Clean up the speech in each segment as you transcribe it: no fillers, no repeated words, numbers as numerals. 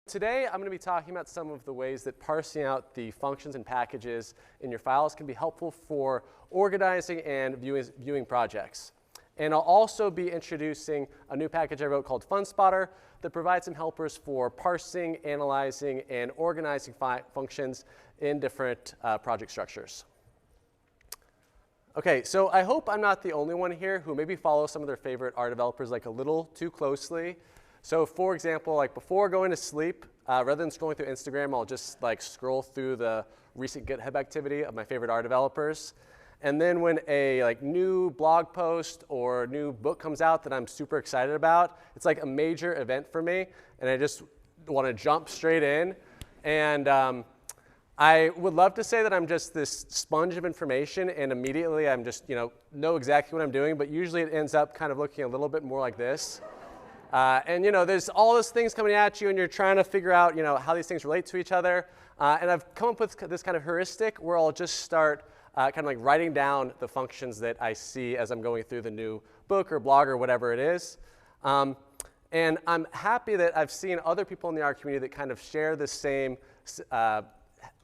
Today, I'm going to be talking about some of the ways that parsing out the functions and packages in your files can be helpful for organizing and viewing projects. And I'll also be introducing a new package I wrote called FunSpotter that provides some helpers for parsing, analyzing, and organizing functions in different project structures. Okay, so I hope I'm not the only one here who maybe follows some of their favorite R developers like a little too closely. So for example, like before going to sleep, rather than scrolling through Instagram, I'll just like scroll through the recent GitHub activity of my favorite R developers. And then when a new blog post or new book comes out that I'm super excited about, it's like a major event for me, and I just want to jump straight in. And I would love to say that I'm just this sponge of information, and immediately I'm just know exactly what I'm doing, but usually it ends up kind of looking a little bit more like this. And there's all these things coming at you, and you're trying to figure out how these things relate to each other. And I've come up with this kind of heuristic where I'll just start kind of like writing down the functions that I see as I'm going through the new book or blog or whatever it is. And I'm happy that I've seen other people in the R community that kind of share the same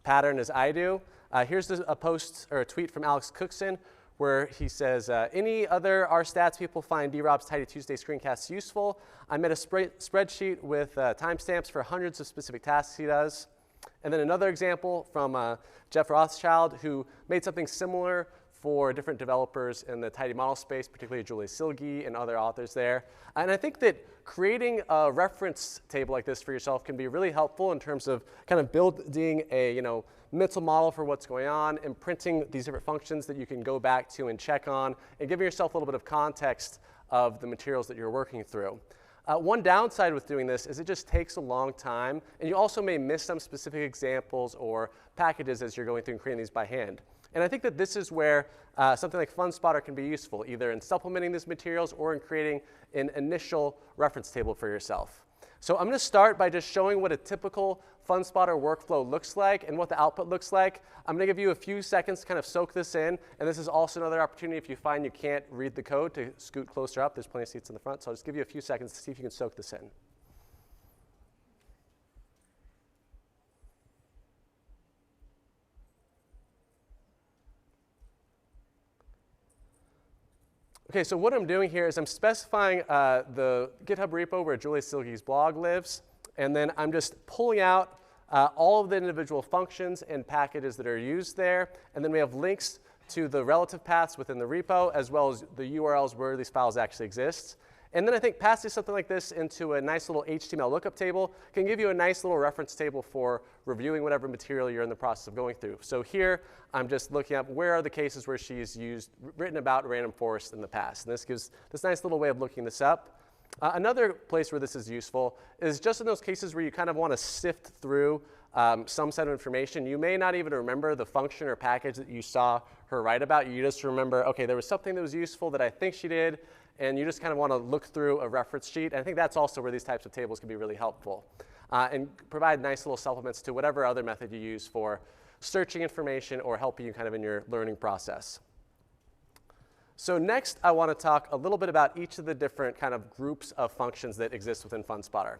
pattern as I do. Here's a post or a tweet from Alex Cookson where he says, any other RStats people find D-Rob's Tidy Tuesday screencasts useful? I made a spreadsheet with timestamps for hundreds of specific tasks he does. And then another example from Jeff Rothschild, who made something similar for different developers in the tidy model space, particularly Julie Silge and other authors there. And I think that creating a reference table like this for yourself can be really helpful in terms of kind of building a mental model for what's going on, and printing these different functions that you can go back to and check on, and giving yourself a little bit of context of the materials that you're working through. One downside with doing this is it just takes a long time, and you also may miss some specific examples or packages as you're going through and creating these by hand. And I think that this is where something like FunSpotter can be useful, either in supplementing these materials or in creating an initial reference table for yourself. So I'm going to start by just showing what a typical FunSpotter workflow looks like and what the output looks like. I'm going to give you a few seconds to kind of soak this in, and this is also another opportunity if you find you can't read the code to scoot closer up. There's plenty of seats in the front, so I'll just give you a few seconds to see if you can soak this in. Okay, so what I'm doing here is I'm specifying the GitHub repo where Julie Silge's blog lives, and then I'm just pulling out all of the individual functions and packages that are used there, and then we have links to the relative paths within the repo, as well as the URLs where these files actually exist. And then I think passing something like this into a nice little HTML lookup table can give you a nice little reference table for reviewing whatever material you're in the process of going through. So here, I'm just looking up where are the cases where she's written about random forest in the past. And this gives this nice little way of looking this up. Another place where this is useful is just in those cases where you kind of want to sift through some set of information. You may not even remember the function or package that you saw her write about. You just remember, okay, there was something that was useful that I think she did, and you just kind of want to look through a reference sheet. And I think that's also where these types of tables can be really helpful and provide nice little supplements to whatever other method you use for searching information or helping you kind of in your learning process. So next, I want to talk a little bit about each of the different kind of groups of functions that exist within FunSpotter.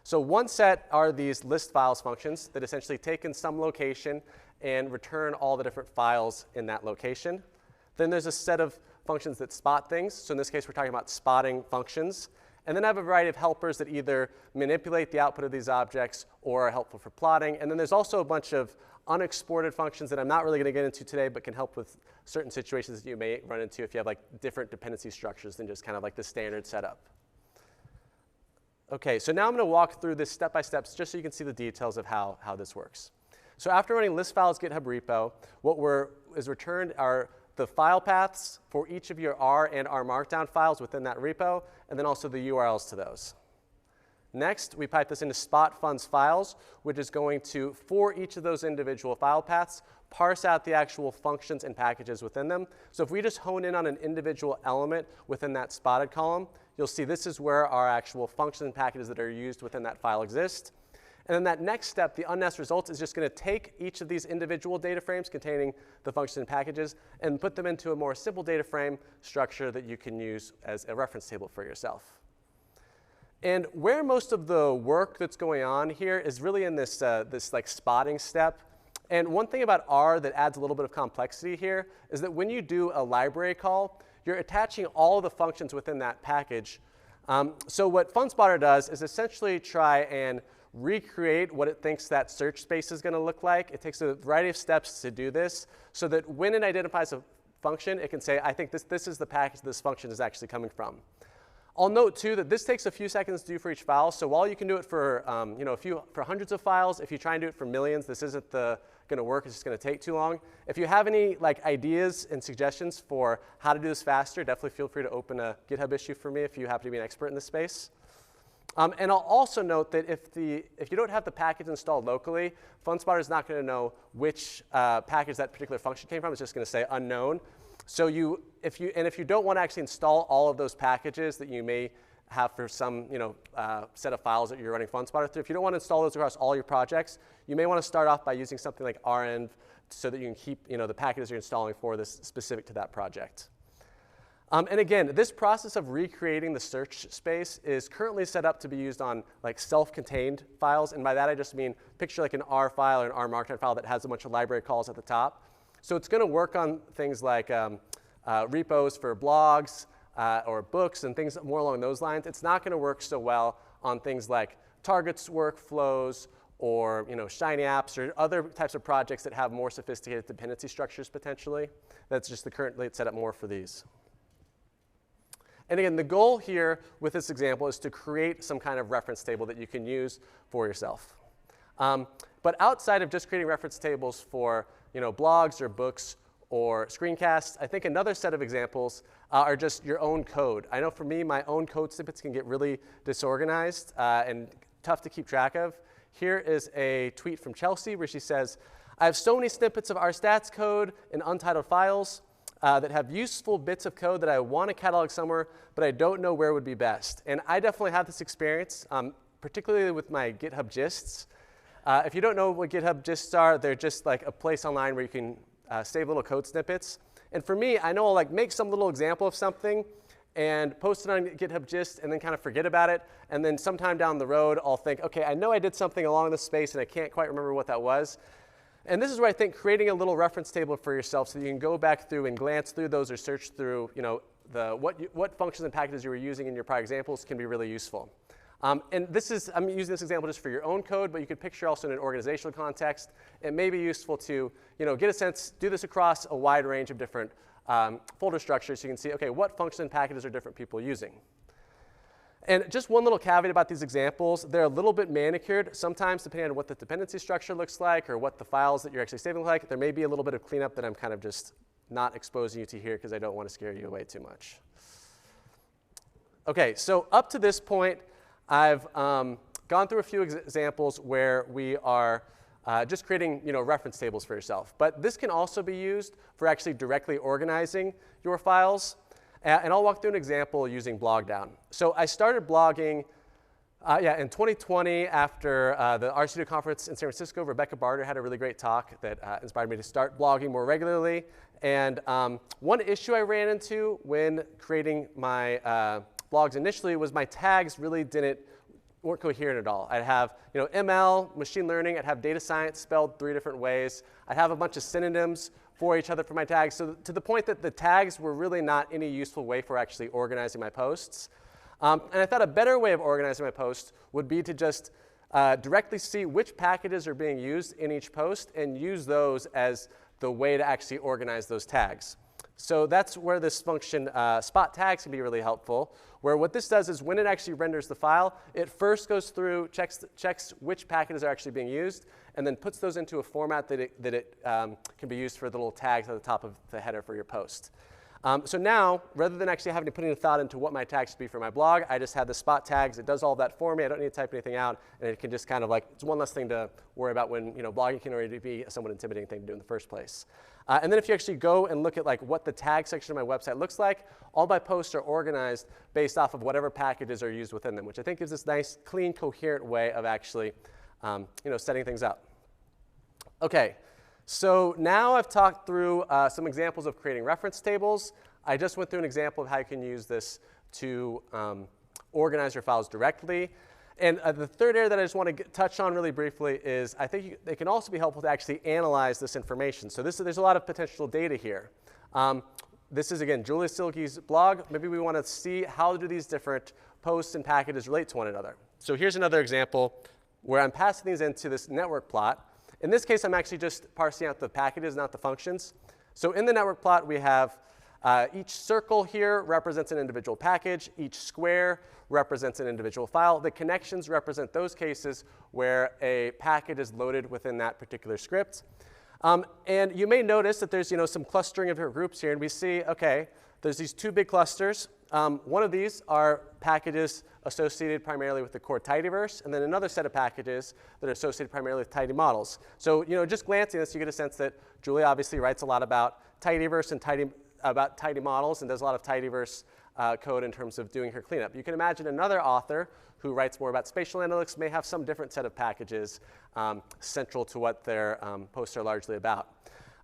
So one set are these list files functions that essentially take in some location and return all the different files in that location. Then there's a set of functions that spot things. So in this case, we're talking about spotting functions. And then I have a variety of helpers that either manipulate the output of these objects or are helpful for plotting. And then there's also a bunch of unexported functions that I'm not really going to get into today, but can help with certain situations that you may run into if you have like different dependency structures than just kind of like the standard setup. Okay, so now I'm going to walk through this step by step just so you can see the details of how this works. So after running list files GitHub repo, what is returned are the file paths for each of your R and R Markdown files within that repo, and then also the URLs to those. Next, we pipe this into spot funds files, which is going to, for each of those individual file paths, parse out the actual functions and packages within them. So if we just hone in on an individual element within that spotted column, you'll see this is where our actual functions and packages that are used within that file exist. And then that next step, the unnest results, is just going to take each of these individual data frames containing the functions and packages and put them into a more simple data frame structure that you can use as a reference table for yourself. And where most of the work that's going on here is really in this, this like spotting step. And one thing about R that adds a little bit of complexity here is that when you do a library call, you're attaching all the functions within that package. So what FunSpotter does is essentially try and recreate what it thinks that search space is going to look like. It takes a variety of steps to do this so that when it identifies a function, it can say, I think this is the package this function is actually coming from. I'll note too that this takes a few seconds to do for each file. So while you can do it for for hundreds of files, if you try and do it for millions, this isn't going to work. It's just going to take too long. If you have any ideas and suggestions for how to do this faster, definitely feel free to open a GitHub issue for me if you happen to be an expert in this space. And I'll also note that if you don't have the package installed locally, FunSpotter is not going to know which package that particular function came from. It's just going to say unknown. So if you don't want to actually install all of those packages that you may have for some set of files that you're running FunSpotter through, if you don't want to install those across all your projects, you may want to start off by using something like renv so that you can keep the packages you're installing for this specific to that project. And again, this process of recreating the search space is currently set up to be used on self-contained files. And by that, I just mean picture like an R file or an R Markdown file that has a bunch of library calls at the top. So it's going to work on things like repos for blogs or books and things more along those lines. It's not going to work so well on things like targets workflows or Shiny apps or other types of projects that have more sophisticated dependency structures potentially. That's just currently it's set up more for these. And again, the goal here with this example is to create some kind of reference table that you can use for yourself. But outside of just creating reference tables for blogs or books or screencasts, I think another set of examples are just your own code. I know for me, my own code snippets can get really disorganized and tough to keep track of. Here is a tweet from Chelsea where she says, I have so many snippets of our stats code in untitled files that have useful bits of code that I want to catalog somewhere, but I don't know where would be best. And I definitely have this experience, particularly with my GitHub gists. If you don't know what GitHub gists are, they're just like a place online where you can save little code snippets. And for me, I know I'll make some little example of something and post it on GitHub gist and then kind of forget about it. And then sometime down the road, I'll think, OK, I know I did something along this space, and I can't quite remember what that was. And this is where I think creating a little reference table for yourself so that you can go back through and glance through those or search through what functions and packages you were using in your prior examples can be really useful. And I'm using this example just for your own code, but you could picture also in an organizational context. It may be useful to get a sense, do this across a wide range of different folder structures so you can see, OK, what functions and packages are different people using. And just one little caveat about these examples, they're a little bit manicured. Sometimes, depending on what the dependency structure looks like or what the files that you're actually saving look like, there may be a little bit of cleanup that I'm kind of just not exposing you to here because I don't want to scare you away too much. OK, so up to this point, I've gone through a few examples where we are just creating reference tables for yourself. But this can also be used for actually directly organizing your files. And I'll walk through an example using Blogdown. So I started blogging in 2020 after the RStudio conference in San Francisco. Rebecca Barter had a really great talk that inspired me to start blogging more regularly. And one issue I ran into when creating my blogs initially was my tags really weren't coherent at all. I'd have ML, machine learning. I'd have data science spelled 3 different ways. I'd have a bunch of synonyms for each other for my tags, so to the point that the tags were really not any useful way for actually organizing my posts. And I thought a better way of organizing my posts would be to just directly see which packages are being used in each post and use those as the way to actually organize those tags. So that's where this function spot tags can be really helpful, where what this does is when it actually renders the file, it first goes through, checks which packages are actually being used, and then puts those into a format that it can be used for the little tags at the top of the header for your post. So now, rather than actually having to put any thought into what my tags should be for my blog, I just have the spot tags. It does all that for me. I don't need to type anything out, and it can just kind of it's one less thing to worry about when blogging can already be a somewhat intimidating thing to do in the first place. And then if you actually go and look at what the tag section of my website looks like, all my posts are organized based off of whatever packages are used within them, which I think gives this nice, clean, coherent way of actually setting things up. OK. So now I've talked through some examples of creating reference tables. I just went through an example of how you can use this to organize your files directly. And the third area that I just want to touch on really briefly is I think it can also be helpful to actually analyze this information. So there's a lot of potential data here. This is, again, Julia Silke's blog. Maybe we want to see how do these different posts and packages relate to one another. So here's another example where I'm passing these into this network plot. In this case, I'm actually just parsing out the packages, not the functions. So in the network plot, we have each circle here represents an individual package. Each square represents an individual file. The connections represent those cases where a package is loaded within that particular script. And you may notice that there's some clustering of different groups here. And we see, OK, there's these two big clusters. One of these are packages associated primarily with the core tidyverse, and then another set of packages that are associated primarily with tidy models. So just glancing at this, you get a sense that Julia obviously writes a lot about tidyverse and about tidy models and does a lot of tidyverse code in terms of doing her cleanup. You can imagine another author who writes more about spatial analytics may have some different set of packages central to what their posts are largely about.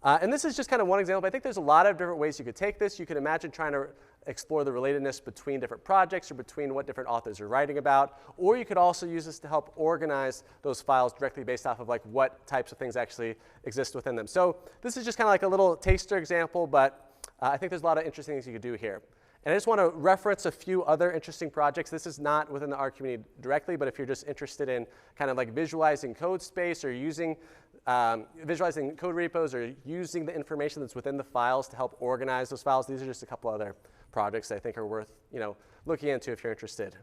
And this is just kind of one example. I think there's a lot of different ways you could take this. You could imagine trying to explore the relatedness between different projects or between what different authors are writing about. Or you could also use this to help organize those files directly based off of what types of things actually exist within them. So this is just kind of like a little taster example, but I think there's a lot of interesting things you could do here. And I just want to reference a few other interesting projects. This is not within the R community directly, but if you're just interested in kind of visualizing code space or using visualizing code repos or using the information that's within the files to help organize those files, these are just a couple other projects I think are worth looking into if you're interested.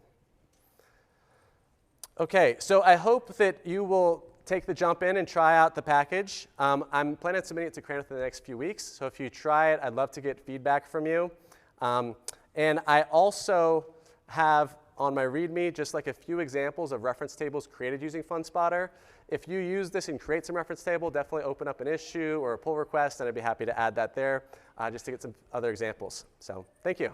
OK, so I hope that you will take the jump in and try out the package. I'm planning on submitting it to CRAN within the next few weeks. So if you try it, I'd love to get feedback from you. And I also have on my README just a few examples of reference tables created using FunSpotter. If you use this and create some reference table, definitely open up an issue or a pull request, and I'd be happy to add that there just to get some other examples. So thank you.